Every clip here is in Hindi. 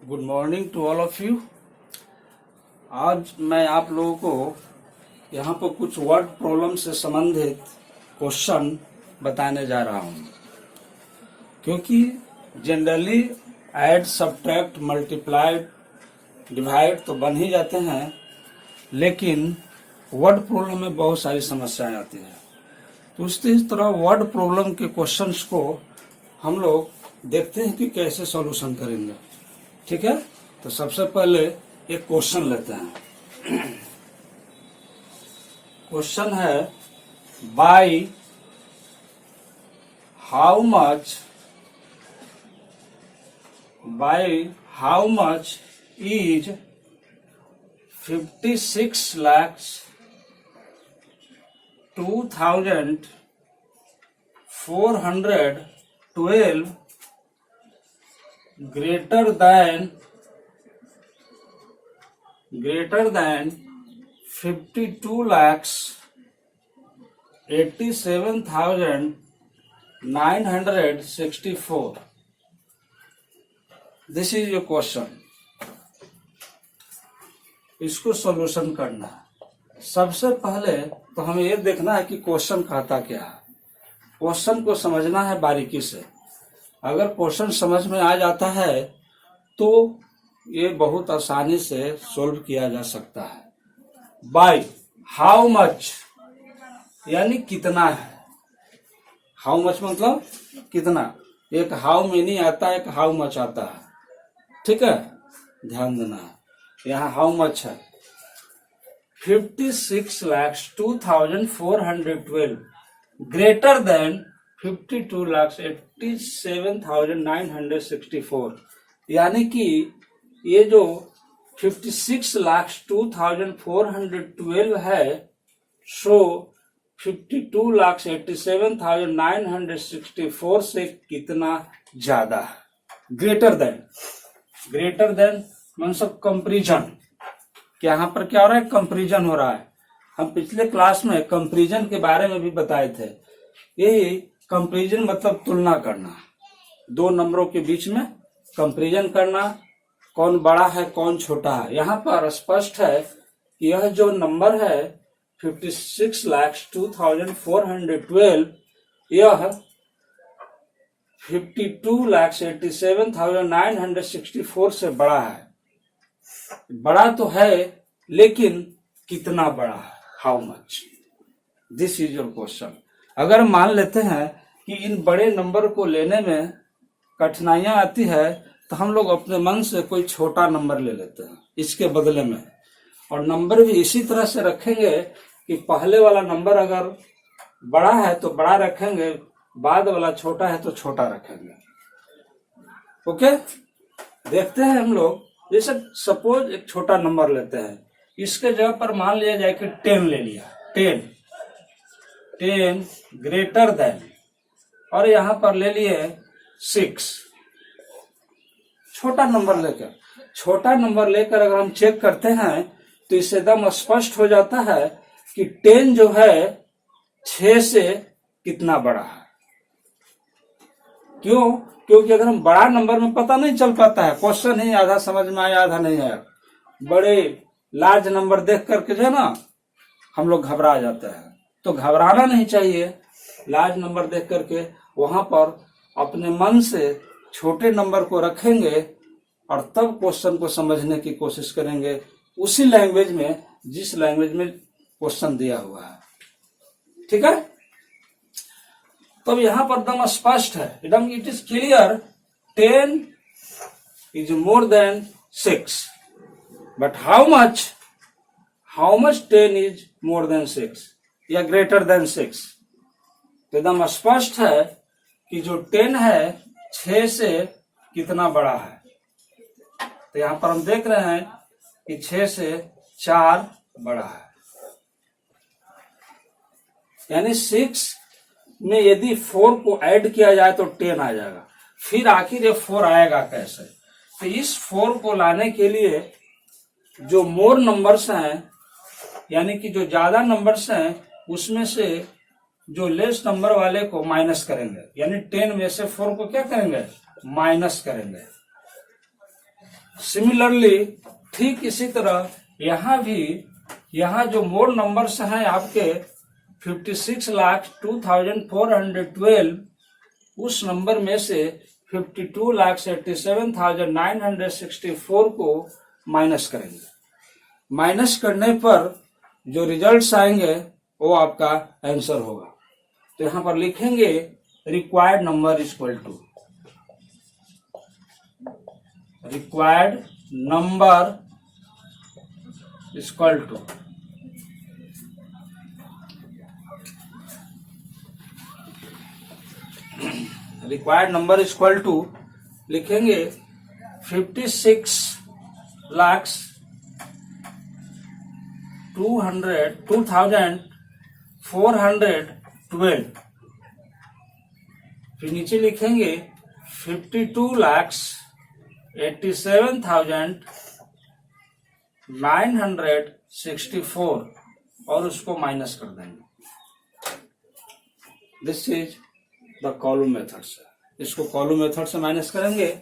Good morning to all of you. आज मैं आप लोगों को यहाँ पर कुछ वर्ड प्रॉब्लम से संबंधित क्वेश्चन बताने जा रहा हूँ, क्योंकि generally add subtract multiplied divide तो बन ही जाते हैं, लेकिन वर्ड प्रॉब्लम में बहुत सारी समस्याएं आती हैं। तो इस तरह वर्ड प्रॉब्लम के क्वेश्चंस को हम लोग देखते हैं कि कैसे सॉल्यूशन करेंगे। ठीक है, तो सबसे पहले एक क्वेश्चन लेते हैं। क्वेश्चन है by how much is 56 lakhs 2,412 greater than 52 lakhs 87,964. This is your question. इसको सॉल्यूशन करना है। सबसे पहले तो हमें ये देखना है कि क्वेश्चन कहता क्या है। क्वेश्चन को समझना है बारीकी से। अगर क्वेश्चन समझ में आ जाता है तो ये बहुत आसानी से सोल्व किया जा सकता है। बाय हाउ मच यानी कितना है। हाउ मच मतलब कितना। एक हाउ मेनी आता है, एक हाउ मच आता है। ठीक है, ध्यान देना है। यहाँ हाउ मच है 56 lakhs 2,412 ग्रेटर देन 52 lakhs 87,964। यानी कि ये जो 56 lakhs 2,412 है, सो 52 lakhs 87,964 से कितना ज्यादा है। ग्रेटर देन मतलब कंपैरिजन। यहाँ पर क्या हो रहा है, कंपैरिजन हो रहा है। हम पिछले क्लास में कंपैरिजन के बारे में भी बताए थे। यही कंपैरिजन मतलब तुलना करना, दो नंबरों के बीच में कंपैरिजन करना, कौन बड़ा है कौन छोटा है। यहाँ पर स्पष्ट है कि यह जो नंबर है 56 lakhs 2,412 यह 52 lakhs 87,964 से बड़ा है। बड़ा तो है, लेकिन कितना बड़ा है, how much. This is your question. अगर मान लेते हैं कि इन बड़े नंबर को लेने में कठिनाइयां आती है, तो हम लोग अपने मन से कोई छोटा नंबर ले लेते हैं इसके बदले में, और नंबर भी इसी तरह से रखेंगे कि पहले वाला नंबर अगर बड़ा है तो बड़ा रखेंगे, बाद वाला छोटा है तो छोटा रखेंगे। ओके, देखते हैं हम लोग। जैसे सपोज एक छोटा नंबर लेते हैं, इसके जगह पर मान लिया जाए कि 10 ले लिया। 10 ग्रेटर देन, और यहां पर ले लिए 6। छोटा नंबर लेकर अगर हम चेक करते हैं तो इससे एकदम स्पष्ट हो जाता है कि 10 जो है 6 से कितना बड़ा है। क्यों? क्योंकि अगर हम बड़ा नंबर में पता नहीं चल पाता है, क्वेश्चन ही आधा समझ में आया आधा नहीं आया। बड़े लार्ज नंबर देख करके जो है ना हम लोग घबरा जाते हैं, तो घबराना नहीं चाहिए। लार्ज नंबर देख करके वहां पर अपने मन से छोटे नंबर को रखेंगे और तब क्वेश्चन को समझने की कोशिश करेंगे उसी लैंग्वेज में जिस लैंग्वेज में क्वेश्चन दिया हुआ है। ठीक है, तब यहां पर एकदम स्पष्ट है, एकदम it is clear 10 is more than 6। But how much 10 is more than 6 या ग्रेटर देन 6। तो एकदम स्पष्ट है कि जो 10 है 6 से कितना बड़ा है। तो यहां पर हम देख रहे हैं कि 6 से 4 बड़ा है। यानी 6 में यदि 4 को ऐड किया जाए तो 10 आ जाएगा। फिर आखिर ये 4 आएगा कैसे? तो इस 4 को लाने के लिए जो मोर नंबर्स हैं, यानी कि जो ज्यादा नंबर्स हैं, उसमें से जो लेस नंबर वाले को माइनस करेंगे। यानी 10 में से 4 को क्या करेंगे, माइनस करेंगे। सिमिलरली ठीक इसी तरह यहाँ जो मोड नंबर्स हैं आपके 56,02,412, उस नंबर में से 52,87,964 को माइनस करेंगे। माइनस करने पर जो रिजल्ट्स आएंगे वो आपका आंसर होगा। तो यहां पर लिखेंगे required number equal to required number equal to लिखेंगे 56,02,412। फिर नीचे लिखेंगे 52,87,964 और उसको माइनस कर देंगे। This is the column method से। इसको कॉलम मेथड से माइनस करेंगे।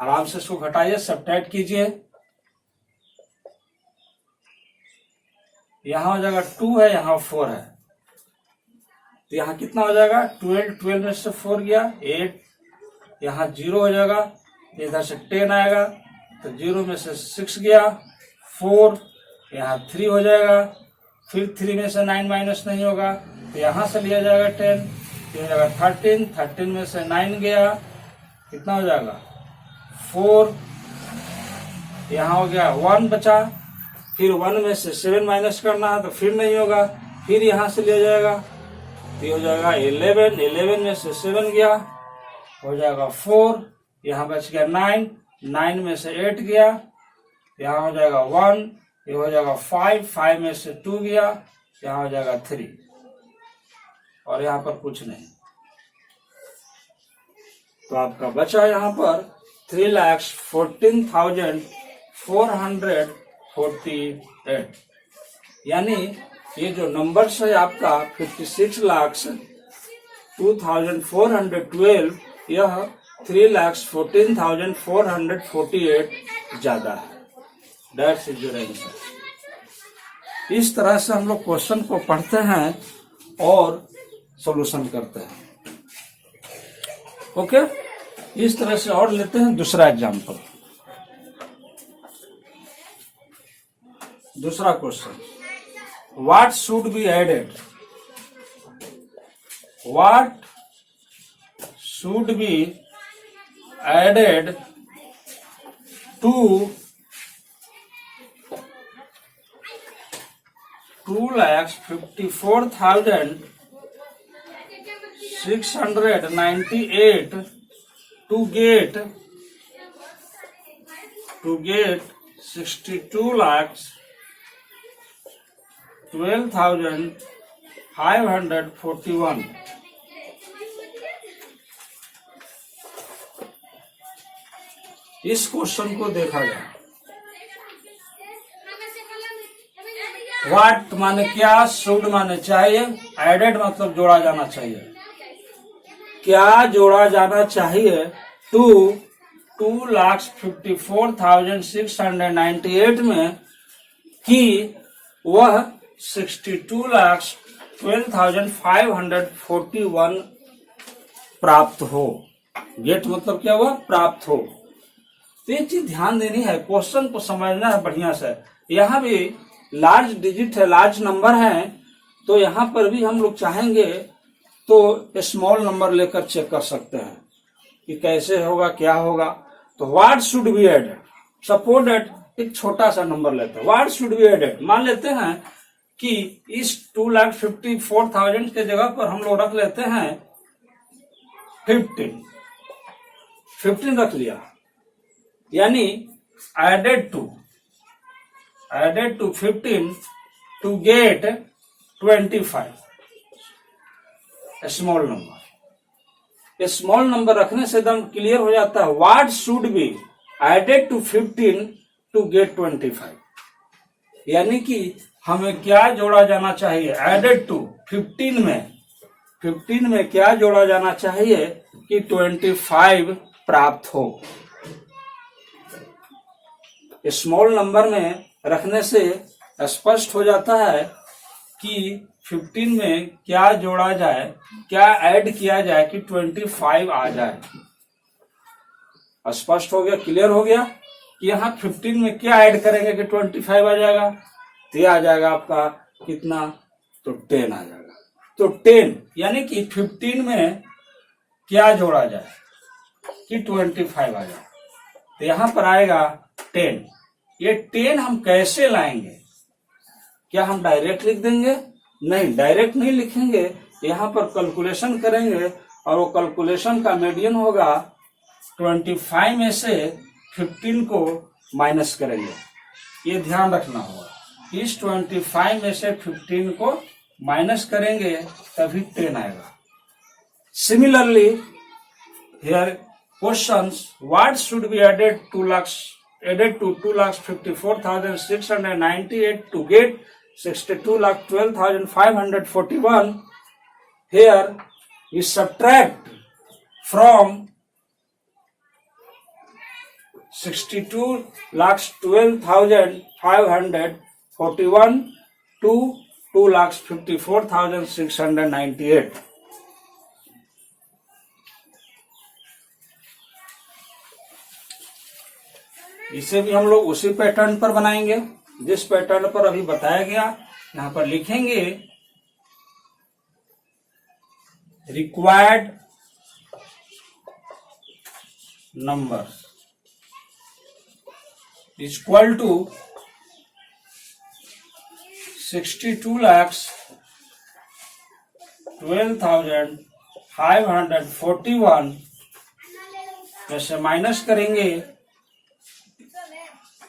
आराम से इसको घटाइए, सब्ट्रैक्ट कीजिए। यहां हो जाएगा 2 है, यहां 4 है, तो यहां कितना हो जाएगा 12 में से 4 गया 8, यहां 0 हो जाएगा, इधर से 10 आएगा तो 0 में से 6 गया 4, यहाँ 3 हो जाएगा, फिर 3 में से 9 माइनस नहीं होगा तो यहां से लिया जाएगा 10, हो जाएगा 13 में से 9 गया, कितना हो जाएगा 4, यहाँ हो गया 1 बचा, फिर 1 में से 7 माइनस करना है तो फिर नहीं होगा, फिर यहाँ से लिया जाएगा तो हो जाएगा 11 में से 7 गया, हो जाएगा 4, यहाँ बच गया 9 में से 8 गया, यहाँ हो जाएगा 1, ये हो जाएगा 5 में से 2 गया, यहाँ हो जाएगा 3 और यहाँ पर कुछ नहीं। तो आपका बचा यहाँ पर 3,14,448, यानी ये जो नंबर्स है आपका 56,02,412, यह 3,14,448 ज्यादा है। That's is your answer. इस तरह से हम लोग क्वेश्चन को पढ़ते हैं और सॉल्यूशन करते हैं। ओके, इस तरह से और लेते हैं दूसरा एग्जांपल। दूसरा question, what should be added, what should be added to 2,54,698 to get 62,12,541। इस क्वेश्चन को देखा जाए, व्हाट माने क्या, शुड माने चाहिए, एडेड मतलब जोड़ा जाना चाहिए। क्या जोड़ा जाना चाहिए टू 2,54,698 में कि वह 62,12,541 प्राप्त हो। गेट मतलब क्या हुआ, प्राप्त हो। तो ये चीज ध्यान देनी है, क्वेश्चन को समझना है बढ़िया से। यहाँ भी लार्ज डिजिट है, लार्ज नंबर है, तो यहाँ पर भी हम लोग चाहेंगे तो स्मॉल नंबर लेकर चेक कर सकते हैं कि कैसे होगा, क्या होगा। तो what should be added, suppose that एक छोटा सा नंबर लेते हैं, व्हाट शुड बी एडेड। मान लेते हैं कि इस 2,54,000 के जगह पर हम लोग रख लेते हैं 15 रख लिया, यानी added to 15 to get 25 small number. Small number रखने से एकदम क्लियर हो जाता है। What should be added to 15 to get 25, यानी कि हमें क्या जोड़ा जाना चाहिए, एडेड टू 15 में क्या जोड़ा जाना चाहिए कि 25 प्राप्त हो। स्मॉल नंबर में रखने से स्पष्ट हो जाता है कि 15 में क्या जोड़ा जाए, क्या ऐड किया जाए कि 25 आ जाए। स्पष्ट हो गया, क्लियर हो गया कि यहाँ 15 में क्या ऐड करेंगे कि 25 आ जाएगा। तो ये आ जाएगा आपका कितना, तो 10 आ जाएगा। तो 10 यानी कि 15 में क्या जोड़ा जाए कि 25 आ जाए। तो यहां पर आएगा 10। ये 10 हम कैसे लाएंगे? क्या हम डायरेक्ट लिख देंगे? नहीं, डायरेक्ट नहीं लिखेंगे। यहां पर कैलकुलेशन करेंगे और वो कैलकुलेशन का मीडियन होगा 25 में से 15 को माइनस करेंगे। ये ध्यान रखना होगा, इस 25 में से 15 को माइनस करेंगे तभी 10 आएगा। Similarly here questions, what should B added to 2,54,698 to get 62,12,541. Here we subtract from 62,12,541 to 2,54,698. इसे भी हम लोग उसी पैटर्न पर बनाएंगे जिस पैटर्न पर अभी बताया गया। यहां पर लिखेंगे रिक्वायर्ड नंबर इक्वल टू 62,12,541 में से माइनस करेंगे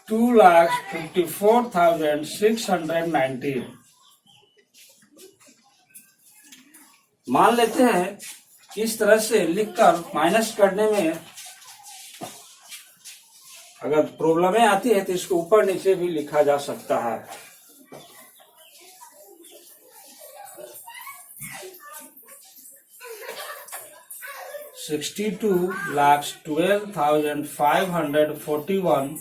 2,54,690। मान लेते हैं इस तरह से लिखकर माइनस करने में अगर प्रॉब्लमें आती है तो इसको ऊपर नीचे भी लिखा जा सकता है। $62,12,541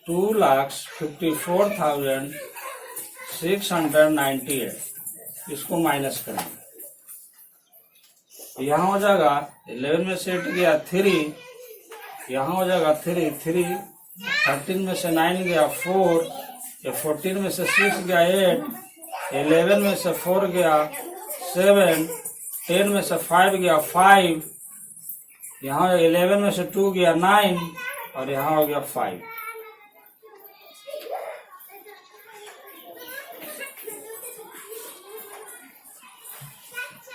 2,54,698 इसको माइनस करेंगे। यहाँ हो जाएगा 11 में से 8 गया 3, यहाँ हो जाएगा 3, 13 में से 9 गया 4, 14 में से 6 गया 8, 11 में से 4 गया 7, 10 में से 5 गया 5, यहाँ 11 में से 2 गया 9 और यहाँ हो गया 5।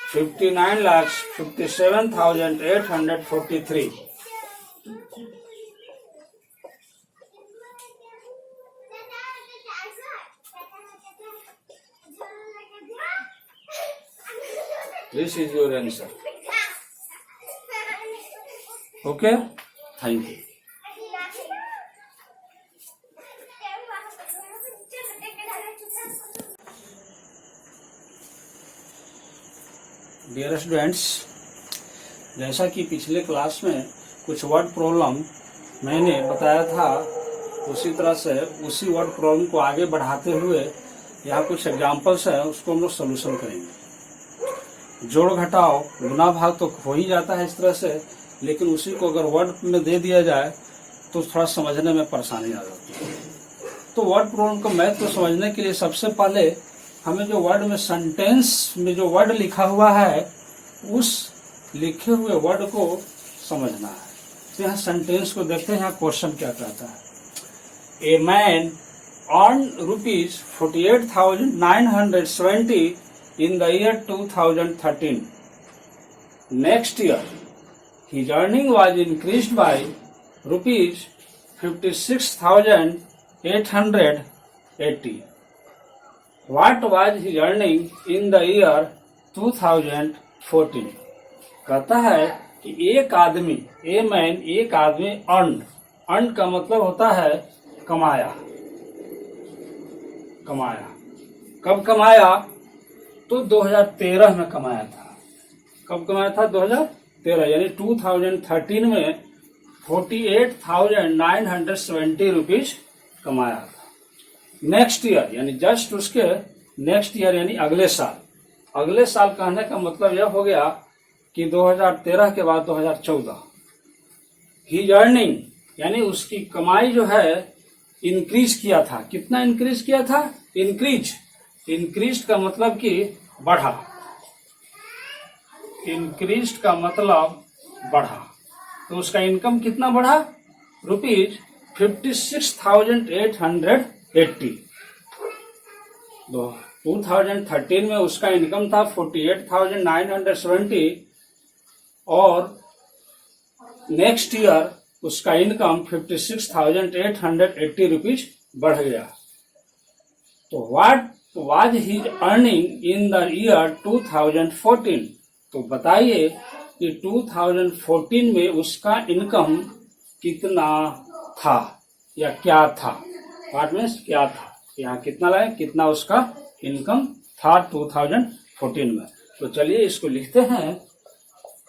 $59,57,843। This is your answer. Okay? Thank you. Dear students, जैसा कि पिछले क्लास में कुछ वर्ड प्रॉब्लम मैंने बताया था, उसी तरह से उसी वर्ड प्रॉब्लम को आगे बढ़ाते हुए यहाँ कुछ एग्जांपल्स है, उसको हम लोग सोल्यूशन करेंगे। जोड़ घटाओ गुना भाग तो हो ही जाता है इस तरह से, लेकिन उसी को अगर वर्ड में दे दिया जाए तो थोड़ा समझने में परेशानी आ जाती है। तो वर्ड प्रॉब्लम को मैथ को समझने के लिए सबसे पहले हमें जो वर्ड में सेंटेंस में जो वर्ड लिखा हुआ है उस लिखे हुए वर्ड को समझना है। तो यहाँ सेंटेंस को देखते हैं, यहाँ क्वेश्चन क्या कहता है। A man earn ₹48,970 in the year 2013. Next year, his earning was increased by ₹56,880. What was his earning in the year 2014? कहता है कि एक आदमी, ए मैन एक आदमी अर्न का मतलब होता है कमाया। कब कमाया? तो 2013 में कमाया था। कब कमाया था? 2013, यानी 2013 में 48,970 रुपीज कमाया था। नेक्स्ट ईयर यानी जस्ट उसके नेक्स्ट ईयर यानी अगले साल कहने का मतलब यह हो गया कि 2013 के बाद 2014 ही अर्निंग यानी उसकी कमाई जो है इंक्रीज किया था। कितना इंक्रीज किया था? इंक्रीज का मतलब कि बढ़ा। इंक्रीज का मतलब बढ़ा। तो उसका इनकम कितना बढ़ा? रुपीज 56,880। 2013 में उसका इनकम था 48,970 और नेक्स्ट ईयर उसका इनकम 56,880 रुपीज बढ़ गया। तो what was his earning in the year 2014? तो बताइए कि 2014 में उसका इनकम कितना था या क्या था। व्हाट मीन्स क्या था, यहाँ कितना लाए, कितना उसका इनकम था 2014 में। तो चलिए इसको लिखते हैं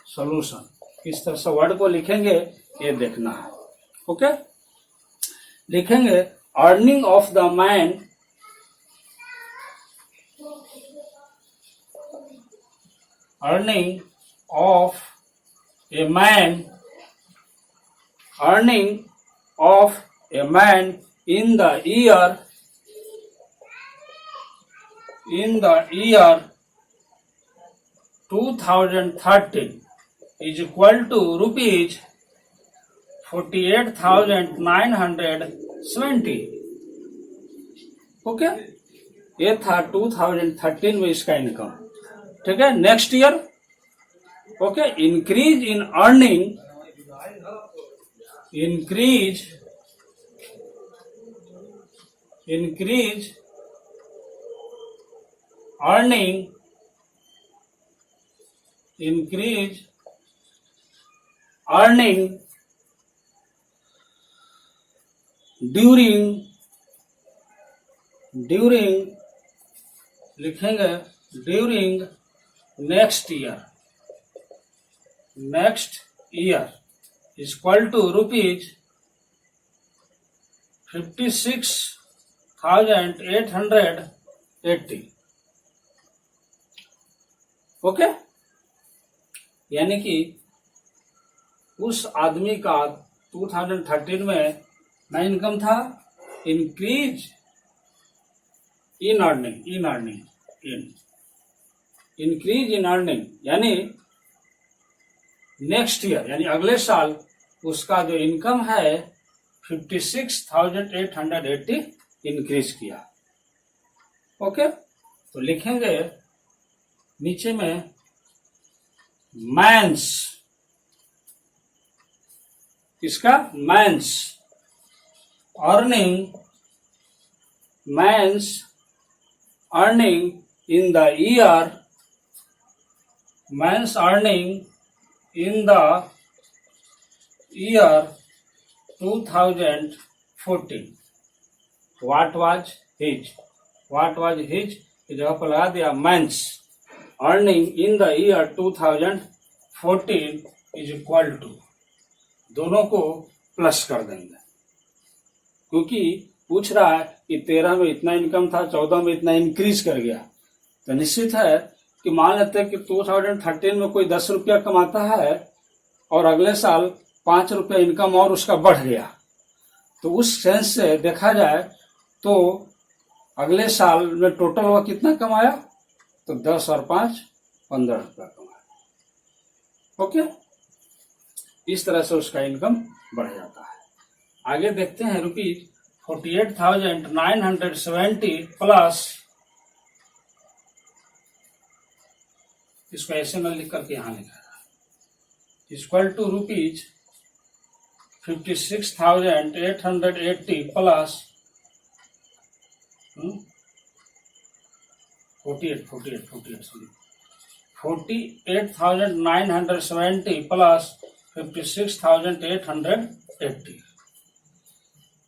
सॉल्यूशन। किस तरह से वर्ड को लिखेंगे ये देखना है। ओके, लिखेंगे earning of the man earning of a man in the year 2013 is equal to rupees 48,970। Okay, ये था 2013 में इसका इनकम। ठीक है, next year okay, increase in earning increase earning during लिखेंगे during next year is equal to rupees 56,880। Okay, यानी कि उस आदमी का 2013 में ना इनकम था, इंक्रीज इन अर्निंग यानी नेक्स्ट ईयर यानी अगले साल उसका जो इनकम है 56,880 इंक्रीज किया। ओके, तो लिखेंगे नीचे में मैंस, इसका man's earning in the year 2014 what was his की जगह पर लगा दिया man's earning in the year 2014 is equal to, दोनों को प्लस कर देंगे क्योंकि पूछ रहा है कि 13 में इतना इनकम था, 14 में इतना इंक्रीज कर गया। तो निश्चित है कि मान लेते हैं कि 2013 में कोई 10 रुपया कमाता है और अगले साल 5 रुपया इनकम और उसका बढ़ गया, तो उस सेंस से देखा जाए तो अगले साल में टोटल वह कितना कमाया, तो 10 और 5 15 रुपया कमाया। ओके, इस तरह से उसका इनकम बढ़ जाता है। आगे देखते हैं रुपीज 48,970 प्लस, इसको ऐसे में लिख करके यहां लिखा है, equal to rupees 56,880 plus 48,970 plus 56,880।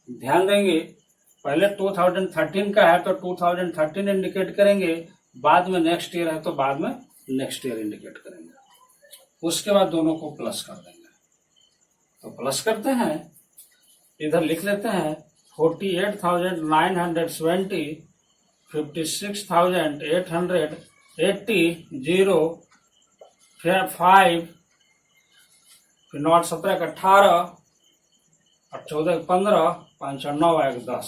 ध्यान देंगे पहले 2013 का है तो 2013 इंडिकेट करेंगे, बाद में नेक्स्ट ईयर है तो बाद में नेक्स्ट ईयर इंडिकेट करेंगे, उसके बाद दोनों को प्लस कर देंगे। तो प्लस करते हैं, इधर लिख लेते हैं 48,970, 56,880, 0, फिर 5, फिर 9 17 का 18 और 14 का 15, 5 और 9 1 10,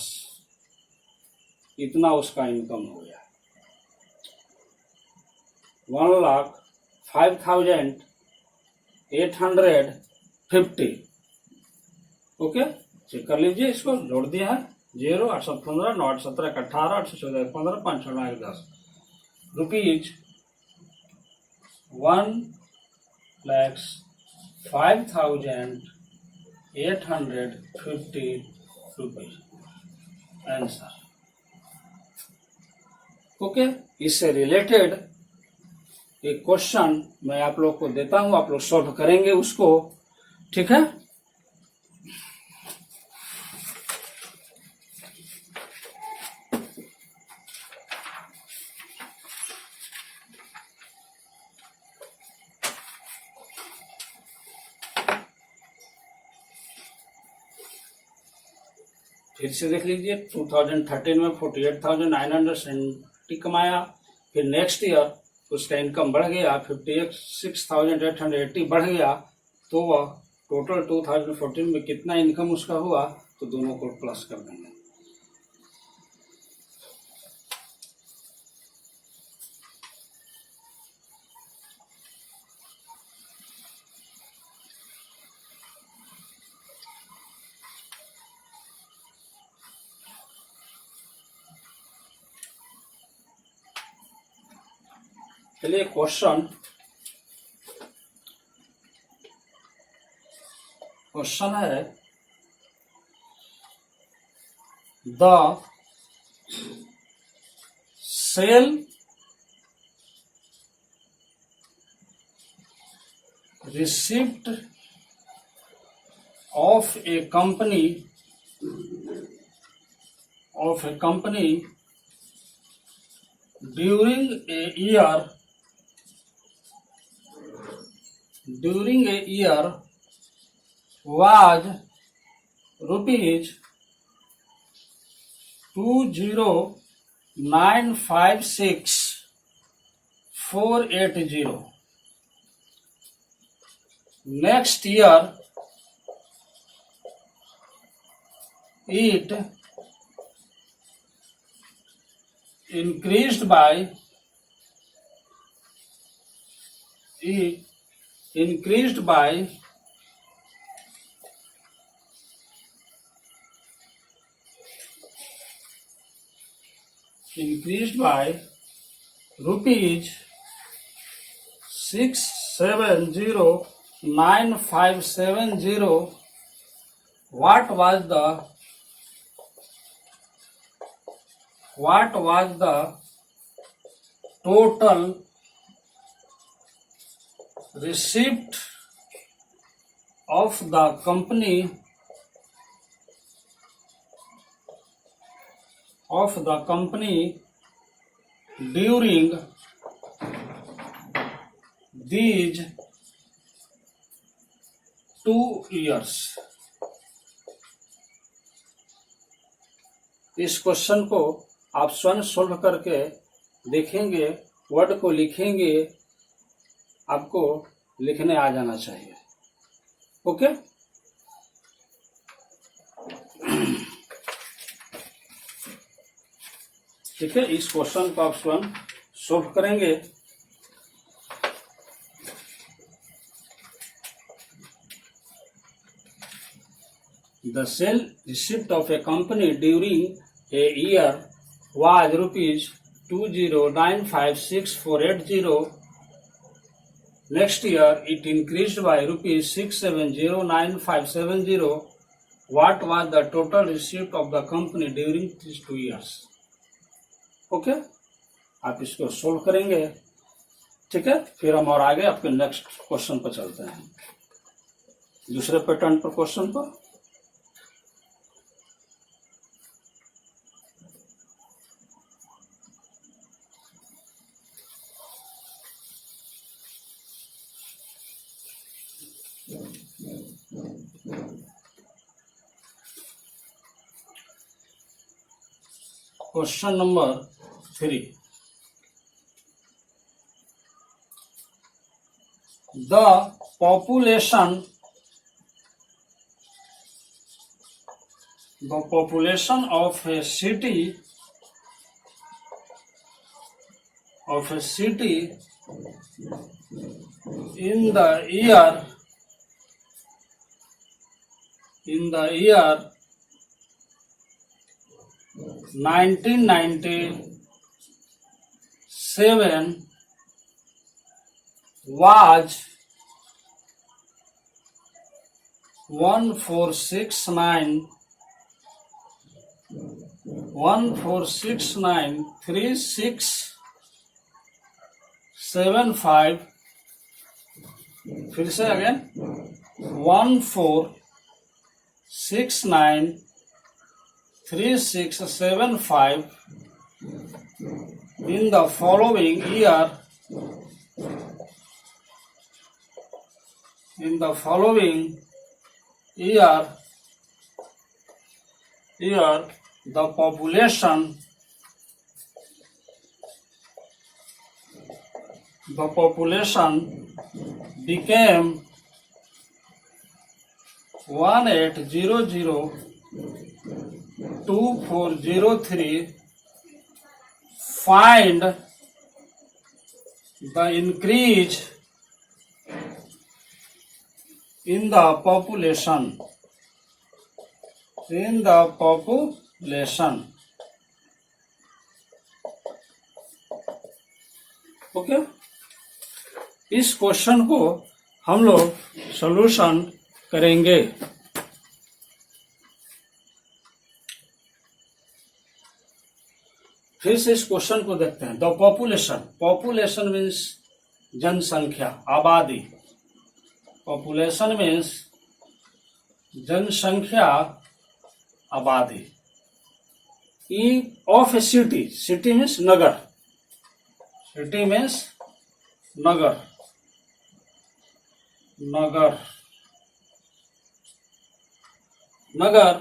इतना उसका इनकम हो गया। 1,05,850। ओके, चेक कर लीजिए, इसको जोड़ दिया है 0 8 7 15, 9 8 17 का 18, 8 14 15, 5 और 9 1 10, रुपीज 1,05,850 रुपीज आंसर। ओके, इससे रिलेटेड एक क्वेश्चन मैं आप लोग को देता हूं, आप लोग सॉल्व करेंगे उसको, ठीक है। फिर से देख लीजिए, 2013 में 48,970 कमाया, फिर नेक्स्ट ईयर उसका इनकम बढ़ गया 56,880 बढ़ गया, तो वह टोटल 2014 में कितना इनकम उसका हुआ, तो दोनों को प्लस कर देंगे। चलिए क्वेश्चन है, the sale receipt of a company during a year was rupees 20,956,480. Next year it increased by 670,957. What was the total receipt of the company during these 2 years? इस क्वेश्चन को आप स्वयं सोल्व करके देखेंगे, वर्ड को लिखेंगे, आपको लिखने आ जाना चाहिए। ओके, ठीक है, इस क्वेश्चन को आप स्वयं सोल्व करेंगे। The sale receipt of a company during a year was rupees 20,956,480. Next year it increased by rupees 670,957. What was the total receipt of the company during these 2 years? Okay, आप इसको सोल्व करेंगे, ठीक है। फिर हम और आगे आपके नेक्स्ट क्वेश्चन पर चलते हैं, दूसरे पैटर्न पर क्वेश्चन पर। Question number 3. The population of a city in the year 1997 was 14693675. फिर से again 14693675 in the following year. The population became 18002403. Find the increase in the population. Okay, इस क्वेश्चन को हम लोग सॉल्यूशन करेंगे. फिर से इस क्वेश्चन को देखते हैं. द पॉपुलेशन मीन्स जनसंख्या, आबादी. पॉपुलेशन मीन्स जनसंख्या, आबादी. Of A city means Nagar. Nagar.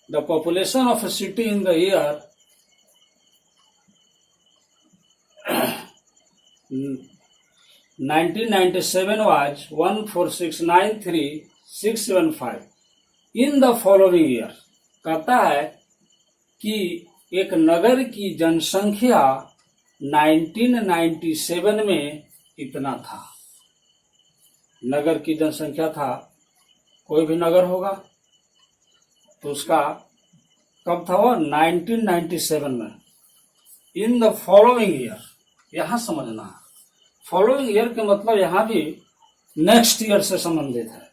The population of a city in the year 1997 was 14693,675 in the following year. कहता है कि एक नगर की जनसंख्या 1997 में इतना था. नगर की जनसंख्या था, कोई भी नगर होगा तो उसका कब था वो 1997 में. इन द फॉलोइंग ईयर, यहां समझना है. फॉलोइंग ईयर के मतलब यहां भी नेक्स्ट ईयर से संबंधित है.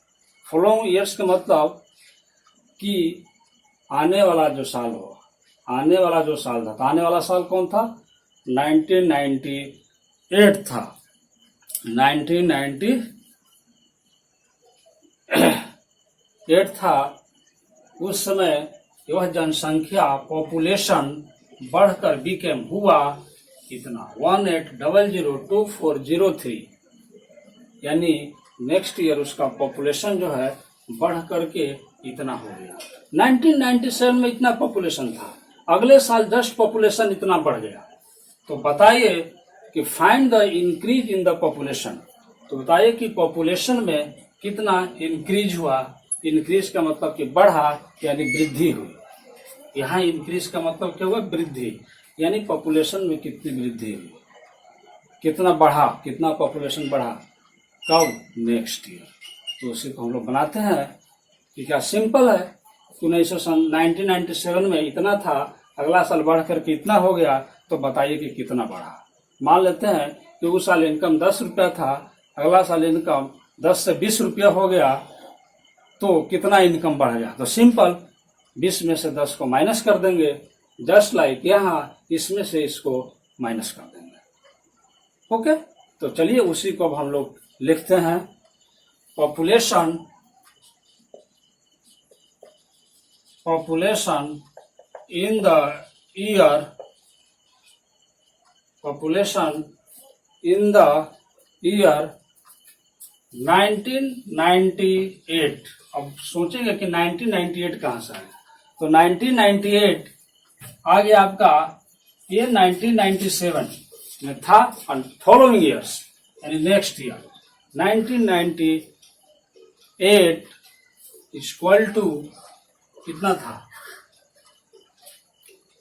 फॉलोइंग ईयर्स के मतलब कि आने वाला जो साल हो, आने वाला जो साल था. तो आने वाला साल कौन था? 1998 था. 1998 था. उस समय यह जनसंख्या पॉपुलेशन बढ़कर बीकेम हुआ इतना 18002403. यानी नेक्स्ट ईयर उसका पॉपुलेशन जो है बढ़ करके इतना हो गया. 1997 में इतना पॉपुलेशन था, अगले साल जस्ट पॉपुलेशन इतना बढ़ गया. तो बताइए कि find the increase in the population. तो बताइए कि पॉपुलेशन में कितना इंक्रीज हुआ. इंक्रीज का मतलब कि बढ़ा, यानी वृद्धि हुई. यहाँ इंक्रीज का मतलब क्या हुआ? वृद्धि. यानी पॉपुलेशन में कितनी वृद्धि हुई, कितना बढ़ा, कितना पॉपुलेशन बढ़ा, कब? Next year. तो उसी को हम लोग बनाते हैं कि क्या सिंपल है. 1997 में इतना था, अगला साल बढ़ करके इतना हो गया, तो बताइए कि कितना बढ़ा. मान लेते हैं कि उस साल इनकम 10 रुपया था, अगला साल इनकम 10 से 20 रुपया हो गया, तो कितना इनकम बढ़ गया? तो सिंपल 20 में से 10 को माइनस कर देंगे. जस्ट लाइक यहाँ इसमें से इसको माइनस कर देंगे. ओके, तो चलिए उसी को अब हम लोग लिखते हैं. Population in the year 1998. अब सोचेंगे कि 1998 कहाँ से आया. तो 1998 आगे आपका ये 1997 में था और फॉलोइंग ईयर्स यानी नेक्स्ट ईयर 1998 इक्वल टू कितना था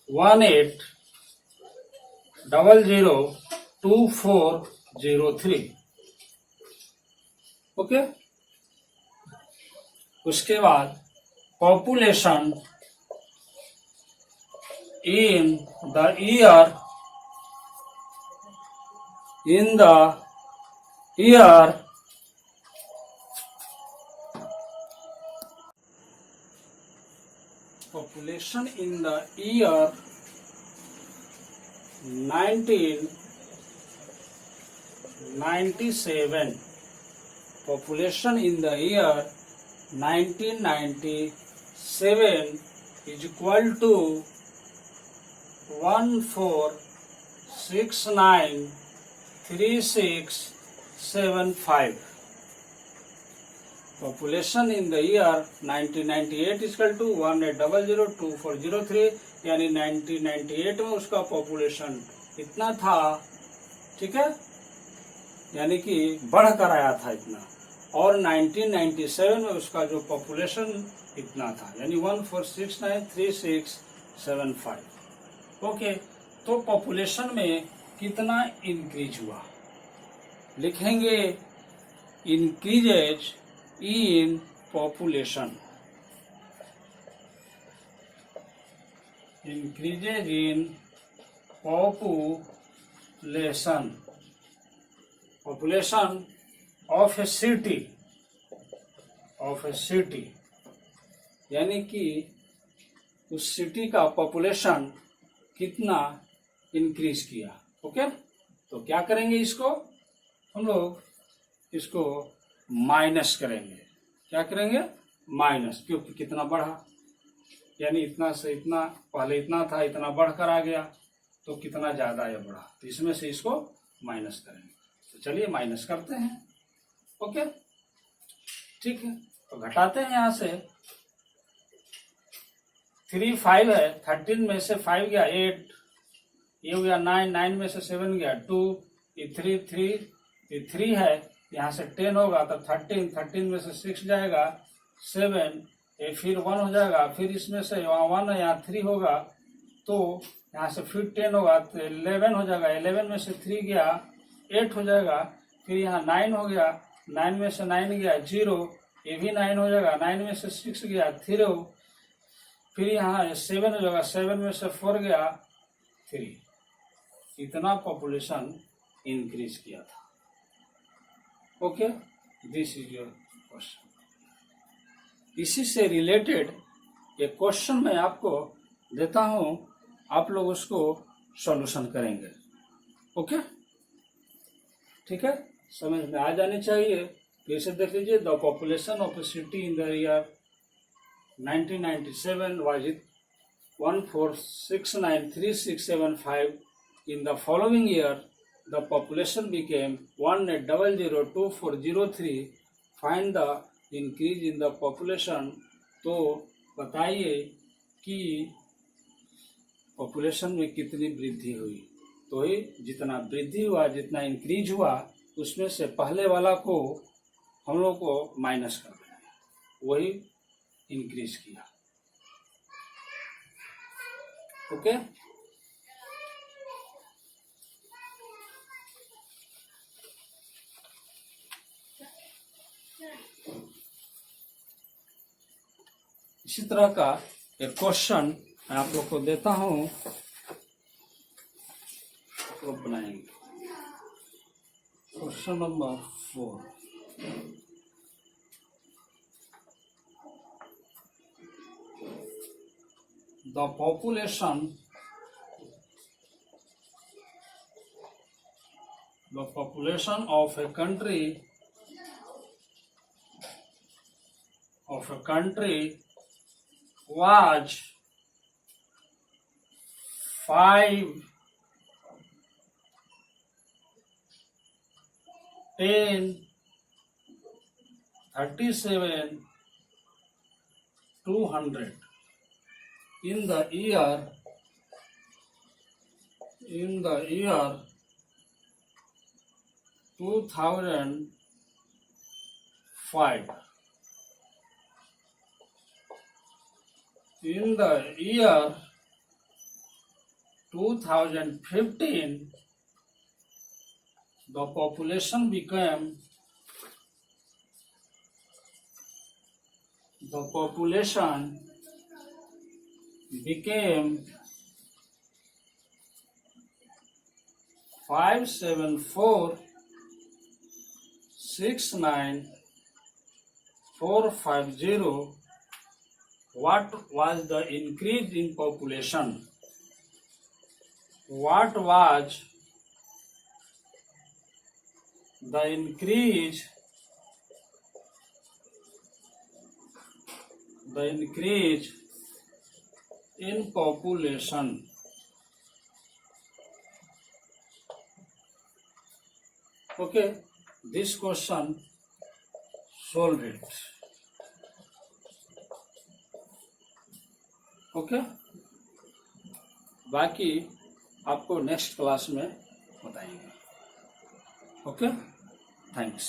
18002403। ओके, उसके बाद population in the year 1997 population in the year 1997 is equal to 14693675. Population in the year 1998 is equal to 18002403 यानी 1998 में उसका पॉपुलेशन इतना था, ठीक है, यानी कि बढ़ कर आया था इतना, और 1997 में उसका जो पॉपुलेशन इतना था यानी 14693675। ओके, तो पॉपुलेशन में कितना इंक्रीज हुआ, लिखेंगे increases in population, increases in population, population of A city यानी कि उस सिटी का पॉपुलेशन कितना इंक्रीज किया। ओके, तो क्या करेंगे, इसको हम लोग इसको माइनस करेंगे। क्या करेंगे, माइनस, क्योंकि कितना बढ़ा, यानी इतना से इतना, पहले इतना था, इतना बढ़कर आ गया, तो कितना ज्यादा ये बढ़ा, तो इसमें से इसको माइनस करेंगे। तो चलिए माइनस करते हैं। ओके, ठीक है, तो घटाते हैं यहां से 3 5 है, 13 में से 5 गया 8, ये हो गया 9, 9 में से 7 गया 2, ये 3 है, यहाँ से 10 होगा तो 13, 13 में से 6 जाएगा 7, ये फिर 1 हो जाएगा, फिर इसमें से वहाँ 1 है, यहाँ 3 होगा, तो यहाँ से फिर 10 होगा तो 11 हो जाएगा, 11 में से 3 गया 8 हो जाएगा, फिर यहाँ 9 हो गया, 9 में से 9 गया 0, ये भी 9 हो जाएगा, 9 में से 6 गया 0, फिर यहाँ 7 हो जाएगा, 7 में से 4 गया 3। इतना पॉपुलेशन इंक्रीज किया था। Okay, this is your question. इसी से रिलेटेड एक क्वेश्चन मैं आपको देता हूं, आप लोग उसको सॉल्यूशन करेंगे। ओके, ठीक है, समझ में आ जानी चाहिए। फिर से देख लीजिए, the population of A city in the year 1997 was it 14693675. In the following year, the population became 18002403. Find the increase in the population. तो बताइए कि पॉपुलेशन में कितनी वृद्धि हुई। तो ही जितना वृद्धि हुआ, जितना इंक्रीज हुआ, उसमें से पहले वाला को हम लोग को माइनस कर देना, वही इंक्रीज किया। ओके, इसी तरह का एक क्वेश्चन मैं आप लोग को देता हूं, तो बनाएंगे question number 4। The population of a country was 5, 10, 37, 200 in the year in the year 2005. In the year 2015, the population became 574,69450. What was the increase in population? What was the increase in population? Okay, this question, solve it. Okay बाकी आपको नेक्स्ट क्लास में बताएंगे. Okay, thanks.